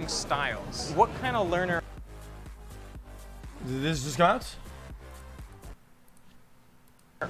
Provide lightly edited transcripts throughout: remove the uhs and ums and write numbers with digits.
learning styles. What kind of learner Did this just come out?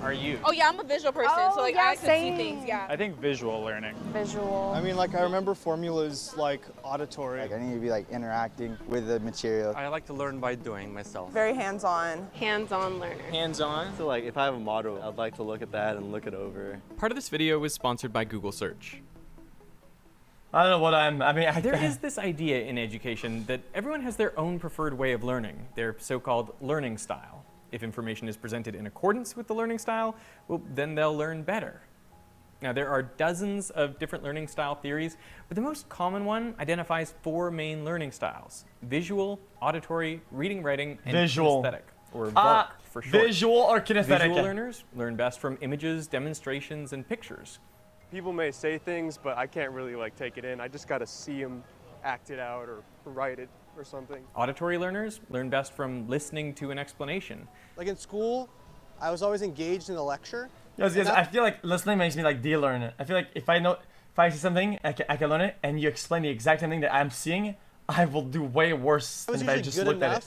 are you? Oh yeah, I'm a visual person, so like I can see things. Yeah. I think visual learning. Visual. I mean, like, I remember formulas like auditory. Like, I need to be like interacting with the material. I like to learn by doing myself. Very hands-on. Hands-on learner. Hands-on? So like, if I have a model, I'd like to look at that and look it over. Part of this video was sponsored by Google Search. I don't know what There is this idea in education that everyone has their own preferred way of learning, their so-called learning style. If information is presented in accordance with the learning style, well, then they'll learn better. Now, there are dozens of different learning style theories, but the most common one identifies 4 main learning styles: visual, auditory, reading, writing, and kinesthetic, or VARK for short. Visual or kinesthetic? Visual learners learn best from images, demonstrations, and pictures. People may say things, but I can't really like take it in. I just got to see them act it out or write it or something. Auditory learners learn best from listening to an explanation. Like in school, I was always engaged in the lecture. Yes, I feel like listening makes me like de-learn it. I feel like if I see something, I can learn it, and you explain the exact same thing that I'm seeing, I will do way worse than if I just looked at it.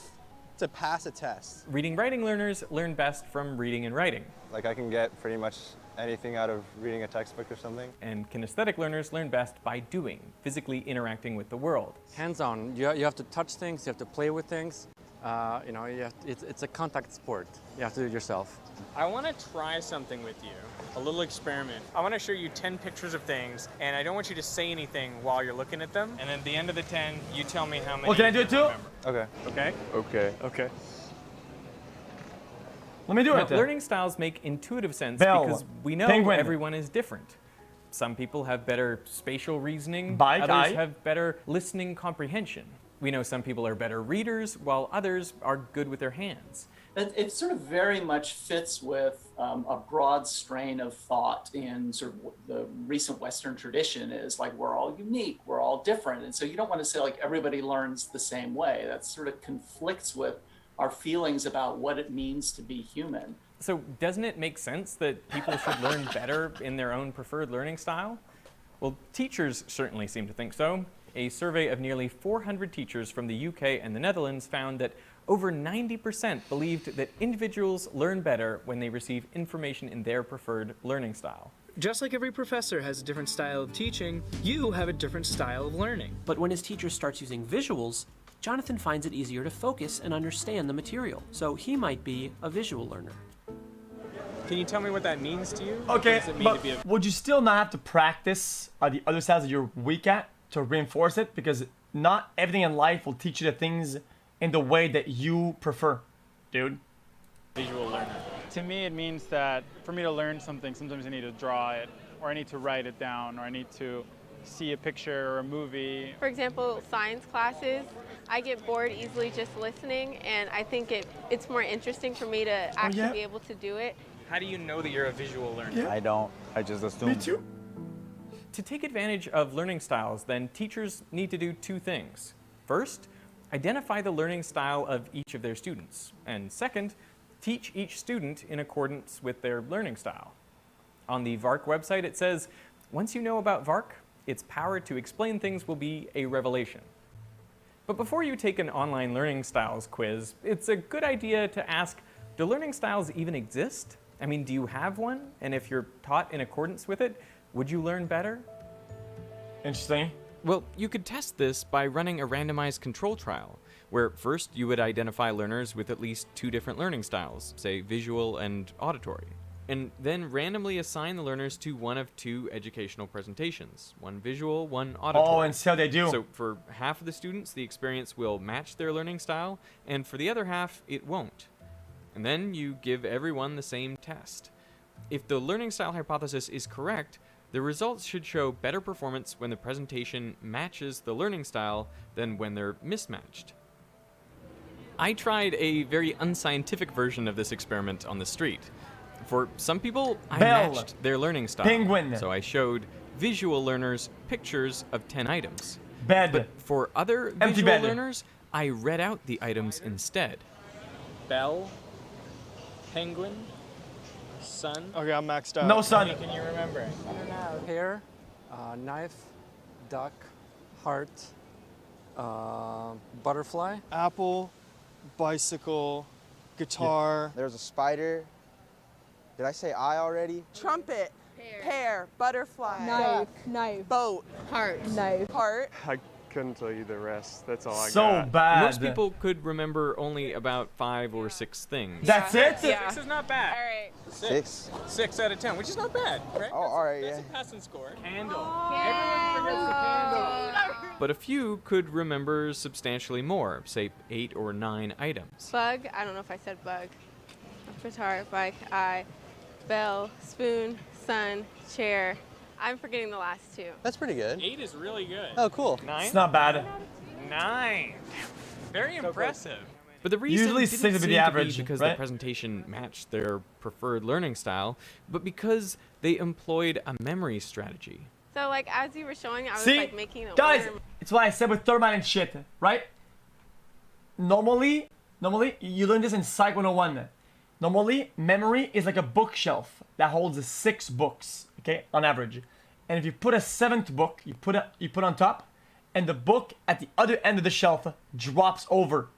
To pass a test. Reading writing learners learn best from reading and writing. Like, I can get pretty much anything out of reading a textbook or something. And kinesthetic learners learn best by doing, physically interacting with the world. Hands-on. You have to touch things. You have to play with things. You know, it's a contact sport. You have to do it yourself. I want to try something with you, a little experiment. I want to show you 10 pictures of things, and I don't want you to say anything while you're looking at them. And at the end of the 10, you tell me how many. Well, can I do it too? Okay. Okay? Okay. Okay. Let me do it. Learning styles make intuitive sense Bell. because we know Penguin. everyone is different. Some people have better spatial reasoning, Bike, others eye. have better listening comprehension. We know some people are better readers, while others are good with their hands. It sort of very much fits with a broad strain of thought in sort of the recent Western tradition is like, we're all unique, we're all different. And so you don't want to say like everybody learns the same way. That sort of conflicts with our feelings about what it means to be human. So doesn't it make sense that people should learn better in their own preferred learning style? Well, teachers certainly seem to think so. A survey of nearly 400 teachers from the UK and the Netherlands found that over 90% believed that individuals learn better when they receive information in their preferred learning style. Just like every professor has a different style of teaching, you have a different style of learning. But when his teacher starts using visuals, Jonathan finds it easier to focus and understand the material, so he might be a visual learner. Can you tell me what that means to you? Okay, What does it mean but to be a... would you still not have to practice the other styles that you're weak at to reinforce it? Because not everything in life will teach you the things in the way that you prefer, dude. Visual learner. To me, it means that for me to learn something, sometimes I need to draw it, or I need to write it down, or I need to see a picture or a movie. For example, science classes, I get bored easily just listening, and I think it's more interesting for me to actually be able to do it. How do you know that you're a visual learner? I don't. I just assume. Me too. To take advantage of learning styles, then teachers need to do 2 things. First, identify the learning style of each of their students. And second, teach each student in accordance with their learning style. On the VARK website, it says, once you know about VARK, its power to explain things will be a revelation. But before you take an online learning styles quiz, it's a good idea to ask, do learning styles even exist? I mean, do you have one? And if you're taught in accordance with it, would you learn better? Interesting. Well, you could test this by running a randomized control trial, where first you would identify learners with at least 2 different learning styles, say visual and auditory, and then randomly assign the learners to one of 2 educational presentations, one visual, one auditory. Oh, and see how they do. So for half of the students, the experience will match their learning style, and for the other half, it won't. And then you give everyone the same test. If the learning style hypothesis is correct, the results should show better performance when the presentation matches the learning style than when they're mismatched. I tried a very unscientific version of this experiment on the street. For some people, I matched their learning style. Penguin. So I showed visual learners pictures of 10 items. Bed. But for other Empty visual bed. learners, I read out the items instead. Bell, penguin, sun. Okay, I'm maxed out. No sun. Can you remember it? Hair, knife, duck, heart, Butterfly. Apple, bicycle, guitar. There's a spider. Did I say I already? Trumpet. Pear. Butterfly. Knife. Boat. Heart. Heart. I couldn't tell you the rest. That's all I So got. bad. Most people could remember only about 5 or 6 things. That's it? Yeah. 6 is not bad. All right. 6. 6 out of 10, which is not bad, right? Oh, all right, That's yeah. a passing score. Candle. Everyone forgets the candle. But a few could remember substantially more, say 8 or 9 items. Bug. I don't know if I said bug. Guitar, bike, eye, bell, spoon, sun, chair. I'm forgetting the last 2. That's pretty good. 8 is really good. Oh, cool. 9? It's not bad. 9. Very impressive. But the reason Usually didn't 6 would be seem the average, to be because right? the presentation matched their preferred learning style, but because they employed a memory strategy. So like as you were showing, I was See, like making it guys, warm. it's what I said with thermite and shit, right? Normally, you learn this in Psych 101. Normally, memory is like a bookshelf that holds 6 books, okay, on average. And if you put a 7th book, you put on top, and the book at the other end of the shelf drops over,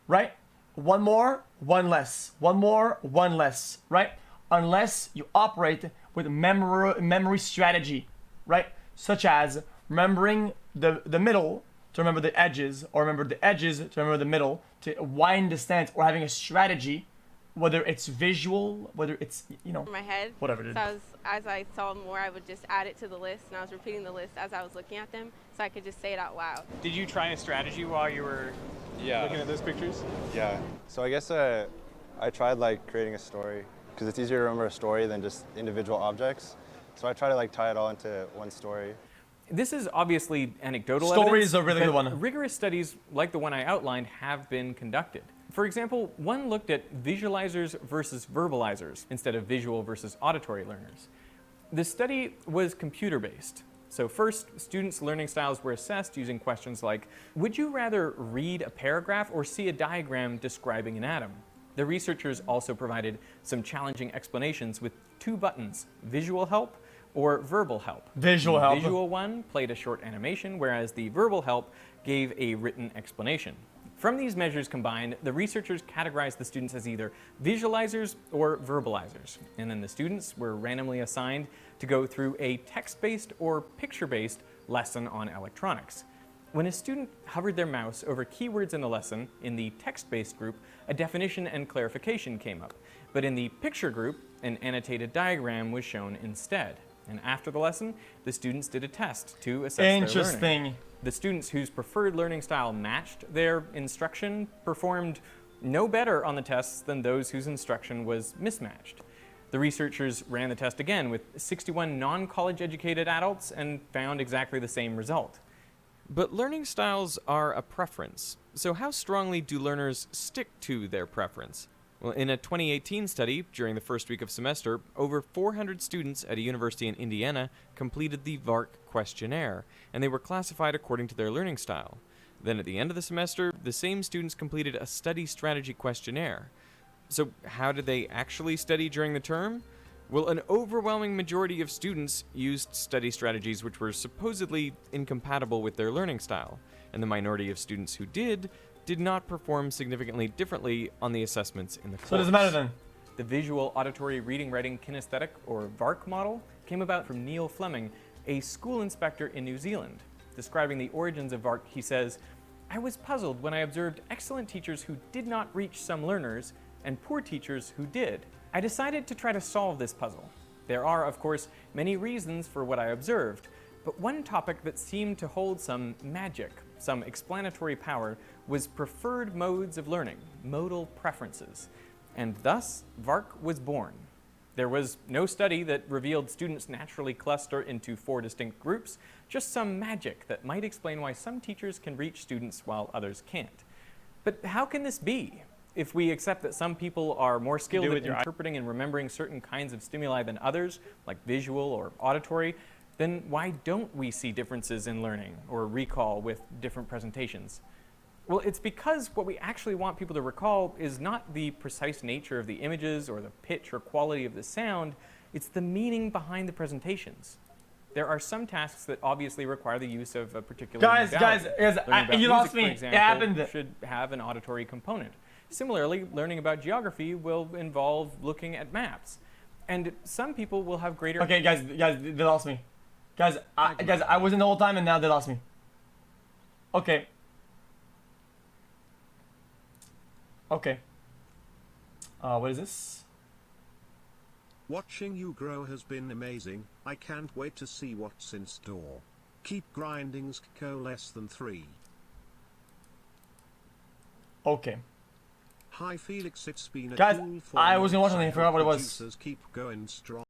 right? One more, one less. One more, one less, right? Unless you operate with memory strategy, right? Such as remembering the middle to remember the edges, or remember the edges to remember the middle, to widen the stance, or having a strategy, whether it's visual, whether it's, you know, In my head. whatever it is. So as I saw more, I would just add it to the list, and I was repeating the list as I was looking at them, so I could just say it out loud. Did you try a strategy while you were Yeah. looking at those pictures? Yeah. So I guess I tried like creating a story because it's easier to remember a story than just individual objects. So I try to like tie it all into one story. This is obviously anecdotal Stories evidence, are really but good one. Rigorous studies like the one I outlined have been conducted. For example, one looked at visualizers versus verbalizers instead of visual versus auditory learners. The study was computer-based. So first, students' learning styles were assessed using questions like, would you rather read a paragraph or see a diagram describing an atom? The researchers also provided some challenging explanations with 2 buttons, visual help or verbal help. Visual The help. visual one played a short animation, whereas the verbal help gave a written explanation. From these measures combined, the researchers categorized the students as either visualizers or verbalizers, and then the students were randomly assigned to go through a text-based or picture-based lesson on electronics. When a student hovered their mouse over keywords in the lesson, in the text-based group, a definition and clarification came up, but in the picture group, an annotated diagram was shown instead. And after the lesson, the students did a test to assess their learning. Interesting. The students whose preferred learning style matched their instruction performed no better on the tests than those whose instruction was mismatched. The researchers ran the test again with 61 non-college educated adults and found exactly the same result. But learning styles are a preference. So how strongly do learners stick to their preference? Well, in a 2018 study, during the first week of semester, over 400 students at a university in Indiana completed the VARC questionnaire, and they were classified according to their learning style. Then at the end of the semester, the same students completed a study strategy questionnaire. So how did they actually study during the term? Well, an overwhelming majority of students used study strategies which were supposedly incompatible with their learning style, and the minority of students who did not perform significantly differently on the assessments in the course. So it doesn't matter then. The visual, auditory, reading, writing, kinesthetic, or VARC model came about from Neil Fleming, a school inspector in New Zealand. Describing the origins of VARC, he says, I was puzzled when I observed excellent teachers who did not reach some learners and poor teachers who did. I decided to try to solve this puzzle. There are, of course, many reasons for what I observed, but one topic that seemed to hold some magic, some explanatory power, was preferred modes of learning, modal preferences. And thus, VARC was born. There was no study that revealed students naturally cluster into 4 distinct groups, just some magic that might explain why some teachers can reach students while others can't. But how can this be? If we accept that some people are more skilled at interpreting and remembering certain kinds of stimuli than others, like visual or auditory, then why don't we see differences in learning or recall with different presentations? Well, it's because what we actually want people to recall is not the precise nature of the images or the pitch or quality of the sound, it's the meaning behind the presentations. There are some tasks that obviously require the use of a particular Guys, modality. guys, Learning about you music, lost for me. It example, happened. should have an auditory component. Similarly, learning about geography will involve looking at maps. And some people will have greater... Okay, guys, they lost me. Guys, I wasn't the whole time, and now they lost me. Okay. Okay. What is this? Watching you grow has been amazing. I can't wait to see what's in store. Keep grinding xQcOW less than 3. Okay. Hi Felix, it's been a Guys, cool 4 I was gonna watch months. something, I forgot what it was. Producers keep going strong.